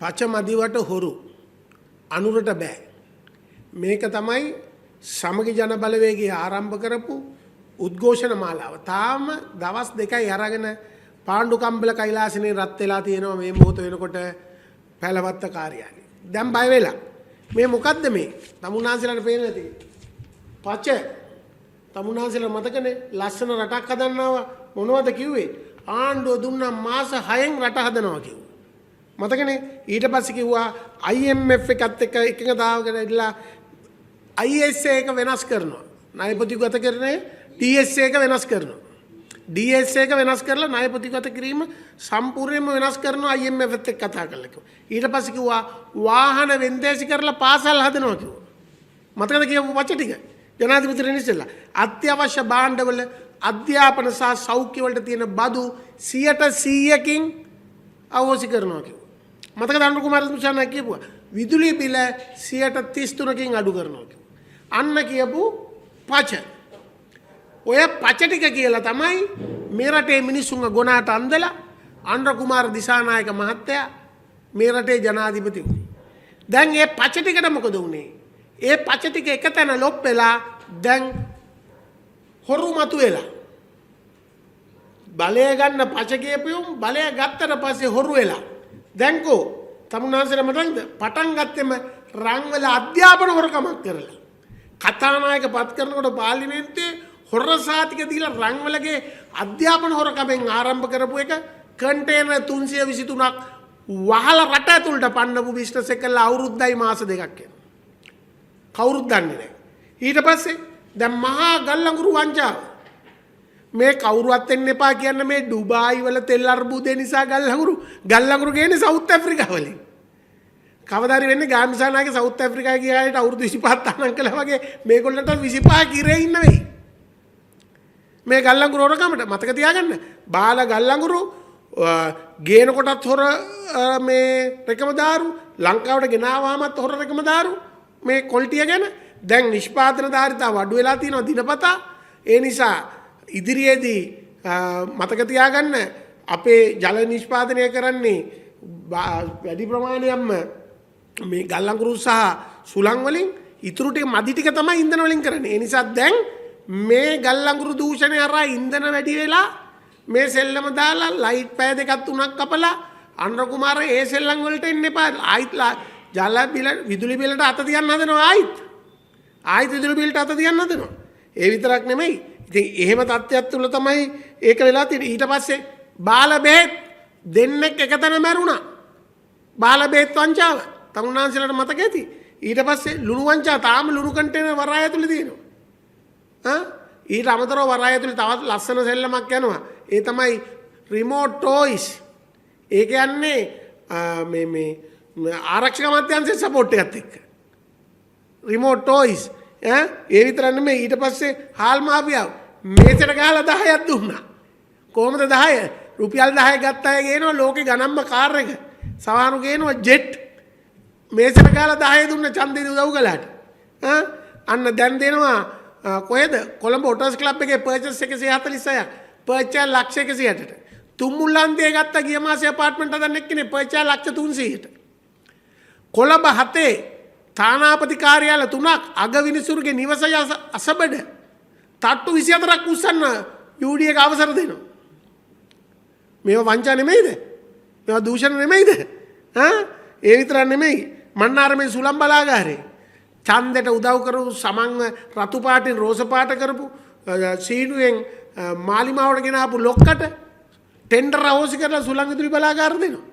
පච මදිවට හොරු අනුරට බෑ. මේක තමයි සමගි ජන බලවේගය ආරම්භ කරපු උද්ඝෝෂණ මාලාව. තාම දවස් දෙකයි අරගෙන පාණ්ඩු කම්බල කෛලාසනේ රත් වෙලා තියෙනවා මේ මොහොත වෙනකොට පැලවත්ත කාර්යාලය. දැන් බය වෙලා. මේ මොකද්ද මේ? තමුන්නාන්සලාට පේන්නේ නැති. පච තමුන්නාන්සලා මතකනේ ලස්සන රටක් හදන්නවා මොනවද කිව්වේ? ආණ්ඩුව දුන්නා මාස 6න් රට හදනවා කිව්වා. මතකනේ ඊට පස්සේ කිව්වා IMF එකත් එක්ක එකඟතාවකට ඉඳලා ISA එක වෙනස් කරනවා. ණයපොතිගත කරන්නේ DSA එක වෙනස් කරනවා. DSA එක වෙනස් කරලා ණයපොතිගත කිරීම සම්පූර්ණයෙන්ම වෙනස් කරනවා IMF එකත් එක්ක කතා කරලා කිව්වා. ඊට පස්සේ කිව්වා වාහන වෙන්දේසි කරලා පාසල් හදනවා කිව්වා. මතකද කියපු වචන ටික? ජනාධිපතිතුමනි ඉස්සෙල්ලා අත්‍යවශ්‍ය භාණ්ඩවල අධ්‍යාපන සහ සෞඛ්‍ය වලට තියෙන බදු 100%කින් අවශ්‍ය කරනවා කිව්වා. මතකද අනුර කුමාර තුෂාර් කියපුවා විදුලි බිල 33%කින් අඩු කරනවා කිව්වා. අන්න කියපු පච. ඔය පච ටික කියලා තමයි මේ රටේ මිනිස්සුන්ව ගොනාට අන්දලා අනුර කුමාර දිසානායක මහත්තයා මේ රටේ ජනාධිපති වුණේ. දැන් මේ පච ටිකට මොකද වුනේ? ඒ පච ටික එකතැන ලොප් වෙලා දැන් හොරු මතුවෙලා බලය ගන්න පච කියපියුම් බලය ගත්තට පස්සේ හොරු වෙලා දැන් කෝ තමුන්නාන්සලා මතකද පටන් ගත්තෙම රංගවල අධ්‍යාපන හොරකමක් කරලා කතානායක පත් කරනකොට පාර්ලිමේන්තුවේ හොර සාතික දීලා රංගවලගේ අධ්‍යාපන හොරකමෙන් ආරම්භ කරපු එක කන්ටේනර් 323ක් වහලා රට ඇතුළට පන්නපු බිස්නස් එක කළා අවුරුද්දයි මාස දෙකක් යනවා. කවුරුත් දන්නේ නැහැ. ඊට පස්සේ දැන් මහා ගල්ලඟුරු වංචාව මේ කවුරුවත් එන්න එපා කියන්න මේ ඩුබායි වල තෙල් අර්බුදේ නිසා ගල්ලඟුරු ගේන්නේ සවුත් ඇෆ්‍රිකාව වලින්. කවදාරි වෙන්නේ ගාම්බියානාගේ සවුත් ඇෆ්‍රිකාවේ ගියාට අවුරුදු 25 තනන් කළා වගේ මේගොල්ලන්ට 25 කිරේ ඉන්න වෙයි. මේ ගල්ලඟුරු හොරකමට මතක තියාගන්න. බාල ගල්ලඟුරු ගේන කොටත් හොර මේ රෙකමදාරු ලංකාවට ගෙනාවාමත් හොර රෙකමදාරු මේ කොල්ටිය ගැන දැන් නිෂ්පාදන ධාරිතාව අඩු වෙලා තියෙනවා දිනපතා. ඒ නිසා ඉදිරියේදී මතක තියාගන්න අපේ ජල නිෂ්පාදනය කරන්නේ වැඩි ප්‍රමාණයක්ම මේ ගල්ලඟුරු සහ සුළං වලින් ඉතුරු ටික මදි ටික තමයි ඉන්ධන වලින් කරන්නේ. ඒ නිසා දැන් මේ ගල්ලඟුරු දූෂණය හරහා ඉන්ධන වැඩි වෙලා මේ සෙල්ලම දාලා ලයිට් පැය දෙකක් තුනක් කපලා අනුර කුමාර ඒ සෙල්ලම් වලට එන්න එපා. ආයිත් ජල බිල විදුලි බිලට අත තියන්න හදනවා ආයිත් විදුලි බිලට අත තියන්න හදනවා. ඒ විතරක් නෙමෙයි. ඉතින් එහෙම තත්ත්වයක් තුල තමයි ඒක වෙලා තියෙන්නේ. ඊට පස්සේ බාල බෙහෙත් දෙන්නෙක් එකතැන මැරුණා. බාල බෙහෙත් වංචාව. තමුන්නාන්සලාට මතක ඇති. ඊට පස්සේ ලුණු වංචාව තාම ලුණු කන්ටේනර් වරාය ඇතුලේ තියෙනවා. ඊට අමතරව වරාය ඇතුලේ තවත් ලස්සන සෙල්ලමක් යනවා. ඒ තමයි රිමෝට් ටොයිස්. ඒ කියන්නේ මේ ආරක්ෂක අමාත්‍යාංශයේ සපෝට් එකත් එක්ක. රිමෝට් ටොයිස් ඒ විතරක් නෙමෙයි ඊට පස්සේ හාල් මාපියාව මේසෙට ගහලා 10ක් දුන්නා. කොහොමද 10? රුපියල් 10 ගත්ත අය ගේනවා ලෝකේ ගණන්ම කාර් එක. සවානු ගේනවා ජෙට්. මේසෙට ගහලා 10 දුන්න ඡන්දේ උදව් කළාට. අන්න දැන් දෙනවා කොහෙද? කොළඹ ඔටෝස් ක්ලබ් එකේ පර්චේස් 146ක්. පර්චේස් ලක්ෂ 160ට. තුම්මුල්ලන්තේ ගත්ත ගිය මාසේ අපාර්ට්මන්ට් හදන්න එක්කනේ පර්චේස් ලක්ෂ 300ට. කොළඹ 7 තානාපති කාර්යාල 3ක් අගවිනිසුරුගේ නිවස අසබඩ තට්ටු 24ක් උස්සන්න UD එක අවසර දෙනවා. මේවා වංචා නෙමෙයිද? මේවා දූෂණ නෙමෙයිද? ඒ විතරක් නෙමෙයි මන්නාරමේ සුලම් බලාගාරේ ඡන්දෙට උදව් කරපු සමන්ව රතු පාටින් රෝස පාට කරපු සීනුවෙන් මාලිමාවට ගෙන ආපු ලොක්කට ටෙන්ඩර් අවශ්‍ය කරලා සුලං විදුලි බලාගාර දෙනවා.